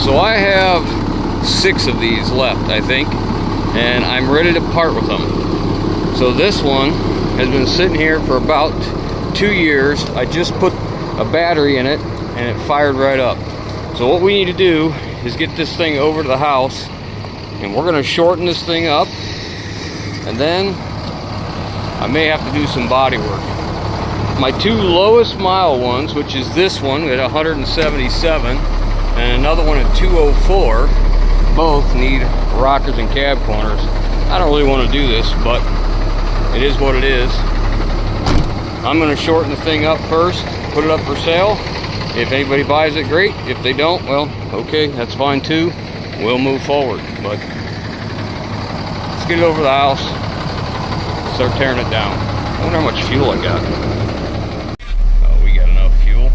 So I have 6 of these left, I think, and I'm ready to part with them. So this one has been sitting here for about 2 years. I just put a battery in it and it fired right up. So what we need to do is get this thing over to the house, and we're going to shorten this thing up, and then I may have to do some body work. My 2 lowest mile ones, which is this one at 177 and another one at 204, both need rockers and cab corners. I don't really want to do this, but it is what it is. I'm going to shorten the thing up first, put it up for sale. If anybody buys it, great. If they don't, well, okay, that's fine too. We'll move forward. But let's get it over to the house, start tearing it down. I wonder how much fuel I got. Oh, we got enough fuel.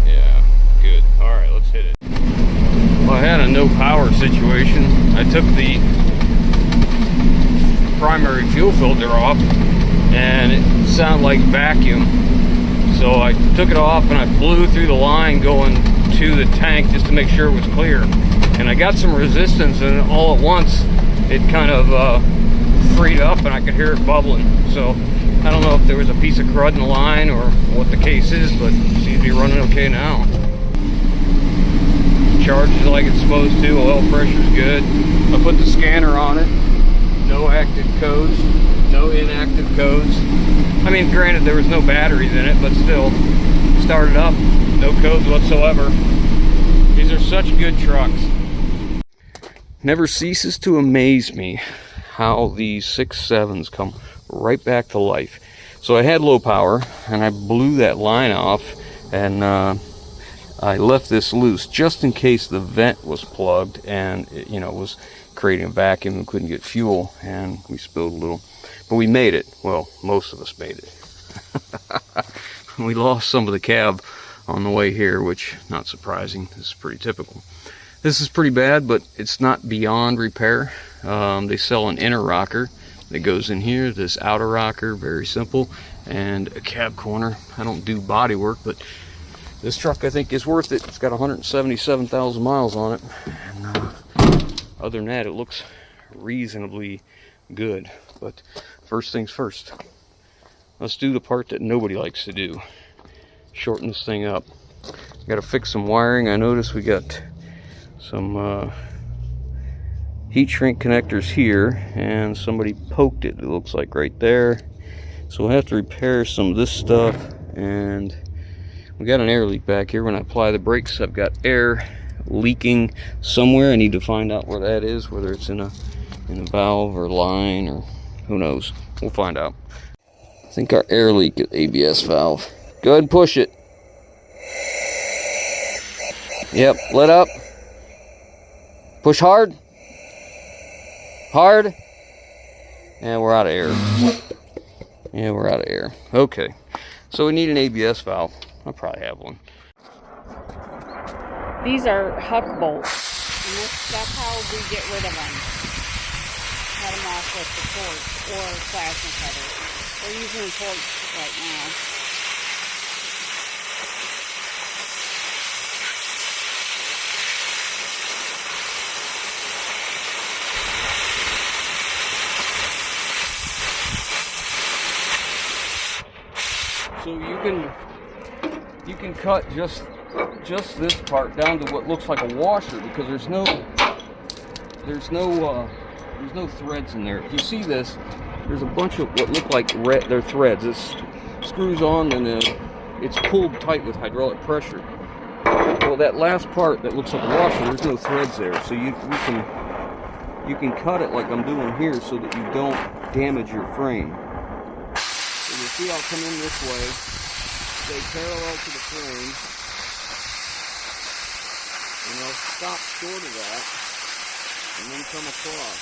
Yeah, good. All right, let's hit it. Well, I had a no power situation. I took the primary fuel filter off and it sounded like vacuum. So I took it off and I blew through the line going to the tank just to make sure it was clear. And I got some resistance, and all at once it kind of freed up and I could hear it bubbling. So I don't know if there was a piece of crud in the line or what the case is, but it seems to be running okay now. Charges like it's supposed to, oil pressure's good. I put the scanner on it. No active codes, no inactive codes. I mean, granted, there was no batteries in it, but still, started up, no codes whatsoever. These are such good trucks. Never ceases to amaze me how these 6.7s come right back to life. So I had low power, and I blew that line off, and I left this loose just in case the vent was plugged and it, was creating a vacuum and couldn't get fuel, and we spilled a little. But we made it. Well, most of us made it. We lost some of the cab on the way here, which, not surprising. This is pretty typical. This is pretty bad, but it's not beyond repair. They sell an inner rocker that goes in here, this outer rocker, very simple, and a cab corner. I don't do body work, but this truck I think is worth it. It's got 177,000 miles on it. And other than that, it looks reasonably good. But first things first, let's do the part that nobody likes to do. Shorten this thing up. Got to fix some wiring. I noticed we got some heat shrink connectors here, and somebody poked it, it looks like right there. So we'll have to repair some of this stuff, and we got an air leak back here. When I apply the brakes, I've got air leaking somewhere. I need to find out where that is, whether it's in a valve or line, or who knows. We'll find out. I think our air leak is ABS valve. Go ahead and push it. Yep, let up. Push hard. Hard. And we're out of air. Yeah, we're out of air. Okay. So we need an ABS valve. I'll probably have one. These are huck bolts. And that's how we get rid of them. Cut them off with the torch or plasma cutter. We're using a torch right now. So you can cut just this part down to what looks like a washer, because there's no threads in there. If you see this, there's a bunch of what look like they're threads. This screws on and then it's pulled tight with hydraulic pressure. Well, that last part that looks like a washer, there's no threads there. So you can cut it like I'm doing here so that you don't damage your frame. So you'll see I'll come in this way, stay parallel to the frame, and I'll stop short of that, and then come across.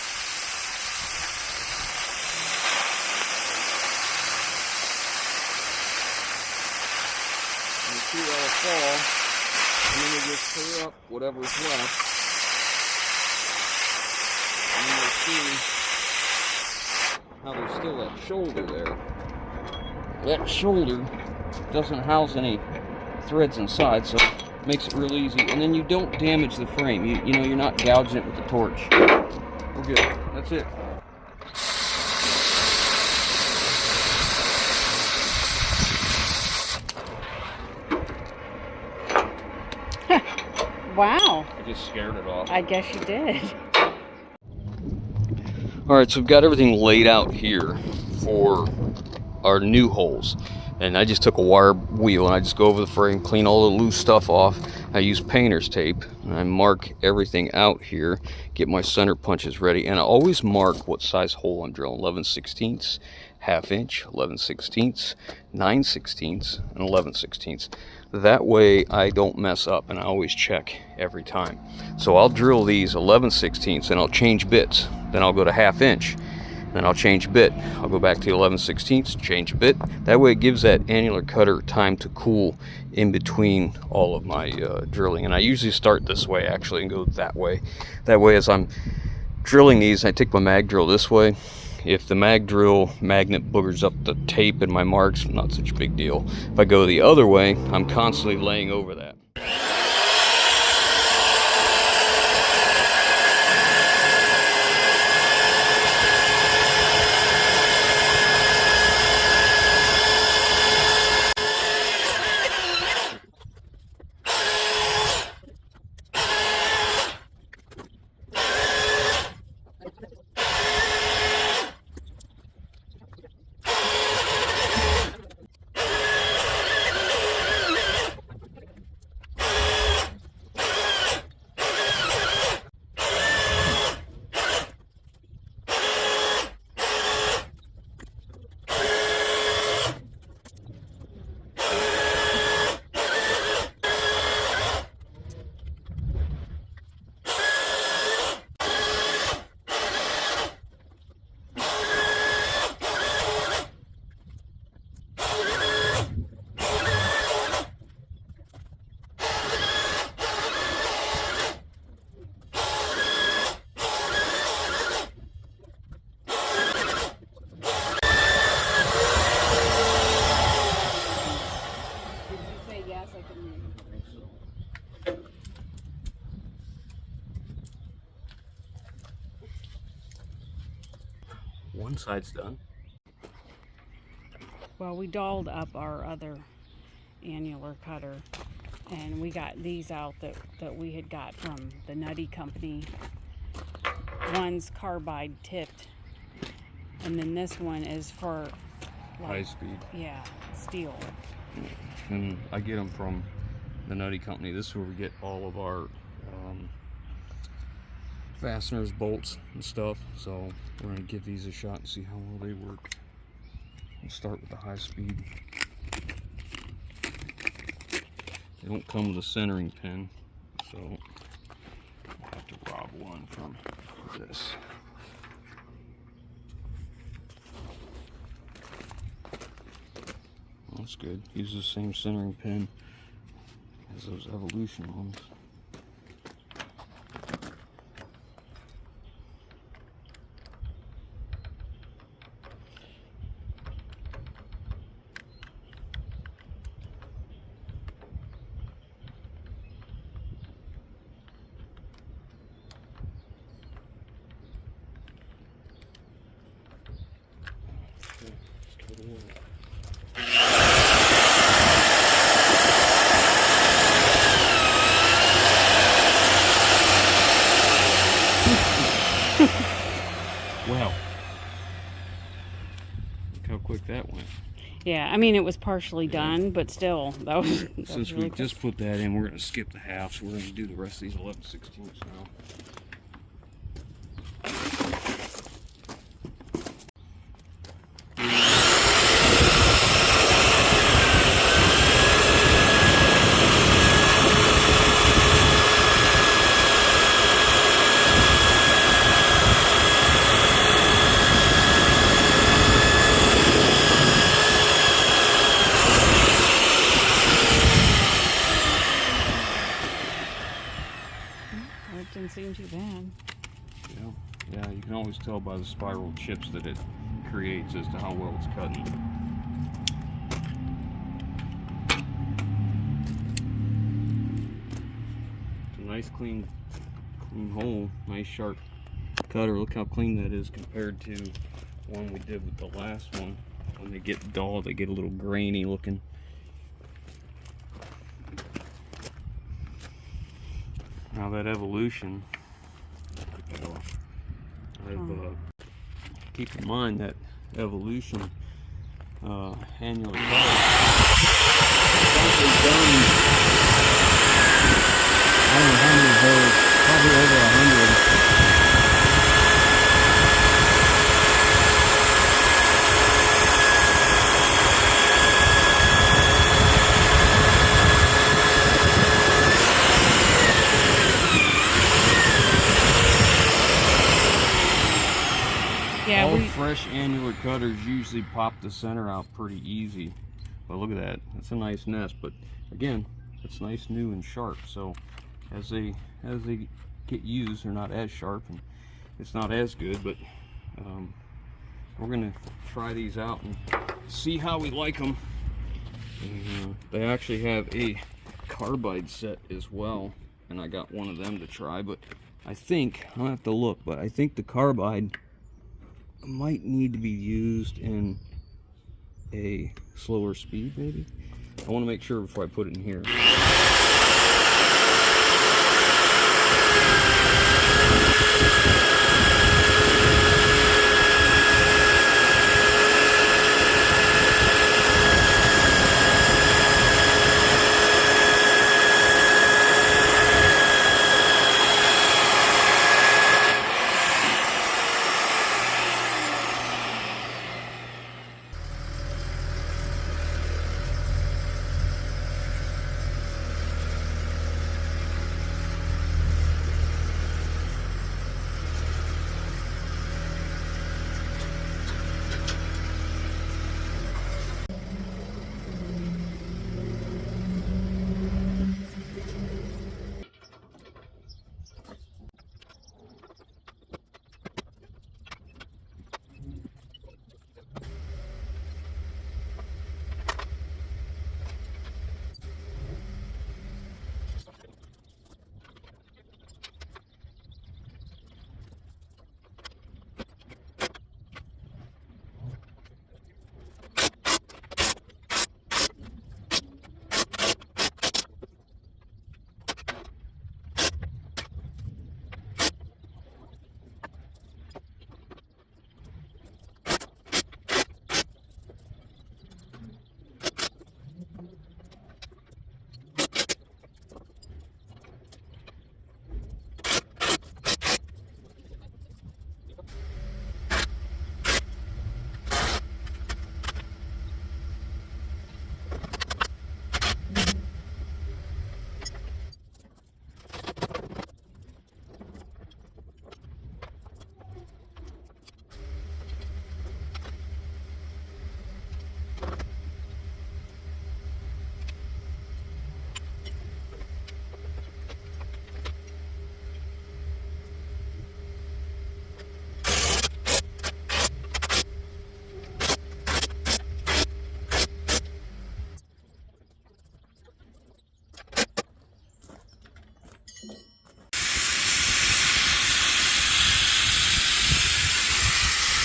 And you see that'll fall, and then we just clear up whatever's left, and then you'll see how there's still that shoulder there. That shoulder doesn't house any threads inside, so Makes it real easy, and then you don't damage the frame. You know, you're not gouging it with the torch. We're good. That's it. Wow. I just scared it off. I guess you did. Alright, so we've got everything laid out here for our new holes. And I just took a wire wheel and I just go over the frame, clean all the loose stuff off. I use painter's tape and I mark everything out here, get my center punches ready, and I always mark what size hole I'm drilling. 11/16, 1/2 inch, 11/16, 9/16, and 11/16. That way I don't mess up, and I always check every time. So I'll drill these 11/16 and I'll change bits. Then I'll go to 1/2 inch. Then I'll change bit. I'll go back to 11/16, change a bit. That way it gives that annular cutter time to cool in between all of my drilling. And I usually start this way actually and go that way. That way as I'm drilling these, I take my mag drill this way. If the mag drill magnet boogers up the tape in my marks, not such a big deal. If I go the other way, I'm constantly laying over that. One side's done. Well, we dolled up our other annular cutter, and we got these out that we had got from the Nutty Company. One's carbide tipped, and then this one is for like, high speed. Yeah, steel. And I get them from the Nutty Company. This is where we get all of our fasteners, bolts, and stuff. So we're going to give these a shot and see how well they work. We'll start with the high speed. They don't come with a centering pin, so I'll have to rob one from this. Well, that's good. Use the same centering pin as those Evolution ones. Wow. Look how quick that went. Yeah, I mean, it was partially done, but still, that was Since really we quick. just put that in, we're going to skip the halves. We're going to do the rest of these 11/16 now. It didn't seem too bad. Yeah, you can always tell by the spiral chips that it creates as to how well it's cutting. nice clean hole, nice sharp cutter. Look how clean that is compared to one we did with the last one. When they get dull, they get a little grainy looking. Now that evolution, keep in mind that evolution annual color. I don't know how many holes, probably over 100. Yeah, all fresh annular cutters usually pop the center out pretty easy. But look at that, that's a nice nest. But again, it's nice, new, and sharp. So as they get used, they're not as sharp, and it's not as good. But we're gonna try these out and see how we like them. They actually have a carbide set as well, and I got one of them to try. But I think I'll have to look. But I think the carbide might need to be used in a slower speed, maybe. I want to make sure before I put it in here.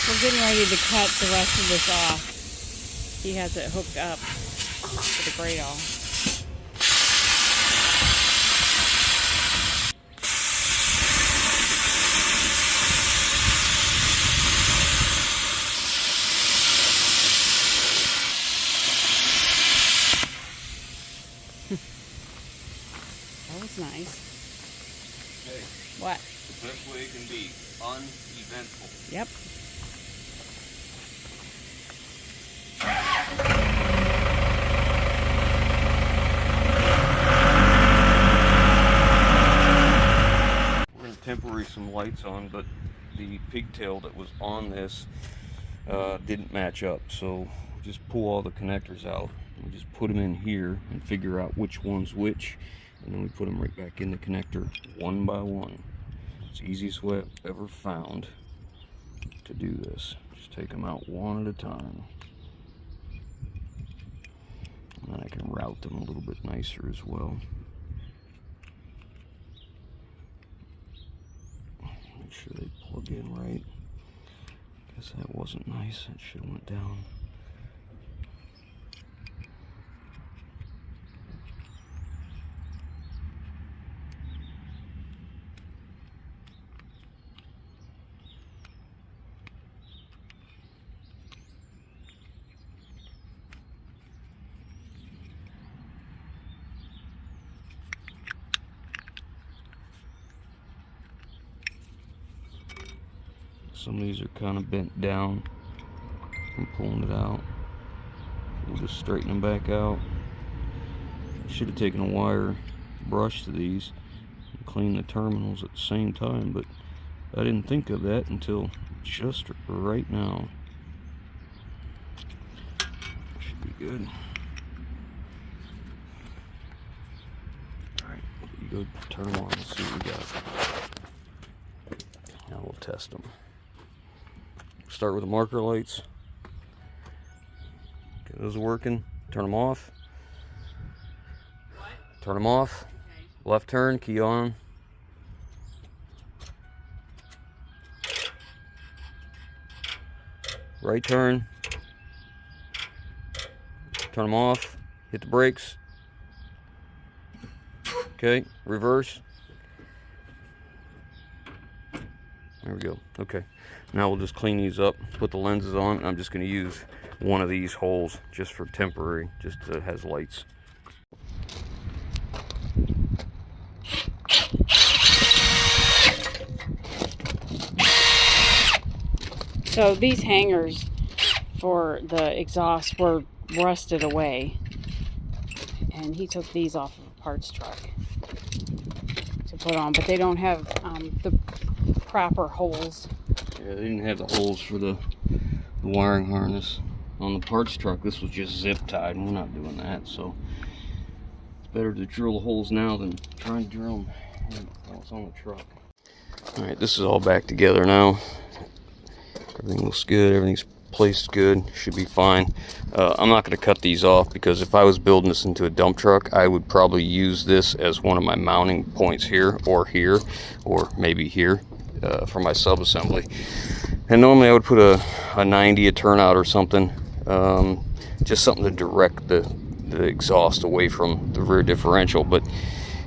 We're getting ready to cut the rest of this off. He has it hooked up to the grate all. That was nice. Hey. What? The best way it can be. Uneventful. Yep. We're going to temporary some lights on, but the pigtail that was on this didn't match up. So just pull all the connectors out. We just put them in here and figure out which one's which. And then we put them right back in the connector one by one. It's the easiest way I've ever found to do this. Just take them out one at a time. And then I can route them a little bit nicer as well. Make sure they plug in right. Guess that wasn't nice. That should have went down. Some of these are kind of bent down. I'm pulling it out. We'll just straighten them back out. I should have taken a wire brush to these and cleaned the terminals at the same time, but I didn't think of that until just right now. Should be good. Alright, you go turn them on and see what we got. Now we'll test them. Start with the marker lights. Okay, those are working. Turn them off. Turn them off. Okay. Left turn, key on. Right turn. Turn them off. Hit the brakes. Okay, reverse. There we go. Okay. Now we'll just clean these up, put the lenses on. I'm just going to use one of these holes just for temporary, just so it has lights. So these hangers for the exhaust were rusted away, and he took these off of a parts truck to put on, but they don't have the proper holes. Yeah, they didn't have the holes for the wiring harness on the parts truck. This was just zip tied, and we're not doing that, so it's better to drill the holes now than trying to drill them while it's on the truck. All right, this is all back together now. Everything looks good, everything's placed good, should be fine. I'm not going to cut these off because if I was building this into a dump truck, I would probably use this as one of my mounting points here, or maybe here for my sub-assembly. And normally I would put a 90, a turnout or something, just something to direct the exhaust away from the rear differential. But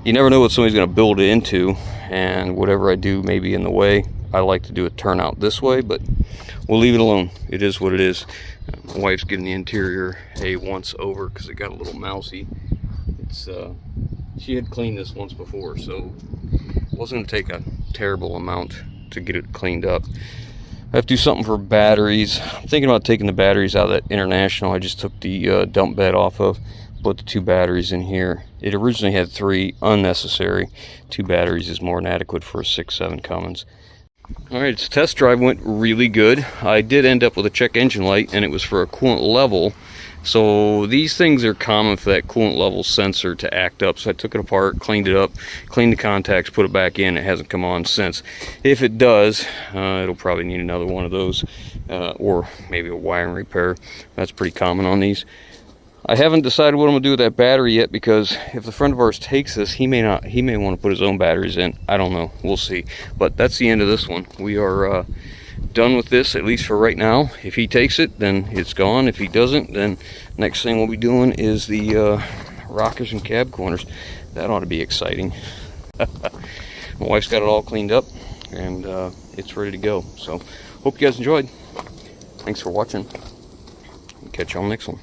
you never know what somebody's going to build it into, and whatever I do may be in the way. I like to do a turnout this way, but we'll leave it alone. It is what it is. My wife's getting the interior a once over because it got a little mousy. It's she had cleaned this once before, so it wasn't going to take a terrible amount to get it cleaned up. I have to do something for batteries. I'm thinking about taking the batteries out of that International I just took the dump bed off of. Put the 2 batteries in here. It originally had 3, unnecessary. 2 batteries is more than adequate for a 6.7 Cummins. Alright, its test drive went really good. I did end up with a check engine light, and it was for a coolant level. So these things are common for that coolant level sensor to act up. So I took it apart, cleaned it up, cleaned the contacts, put it back in. It hasn't come on since. If it does, it'll probably need another one of those, or maybe a wiring repair. That's pretty common on these. I haven't decided what I'm gonna do with that battery yet, because if a friend of ours takes this, he may want to put his own batteries in. I don't know, we'll see. But that's the end of this one. We are done with this, at least for right now. If he takes it, then it's gone. If he doesn't, then next thing we'll be doing is the rockers and cab corners. That ought to be exciting. My wife's got it all cleaned up, and it's ready to go. So hope you guys enjoyed. Thanks for watching. Catch you on the next one.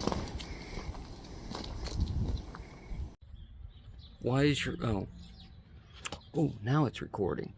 Why is your... Oh, now it's recording.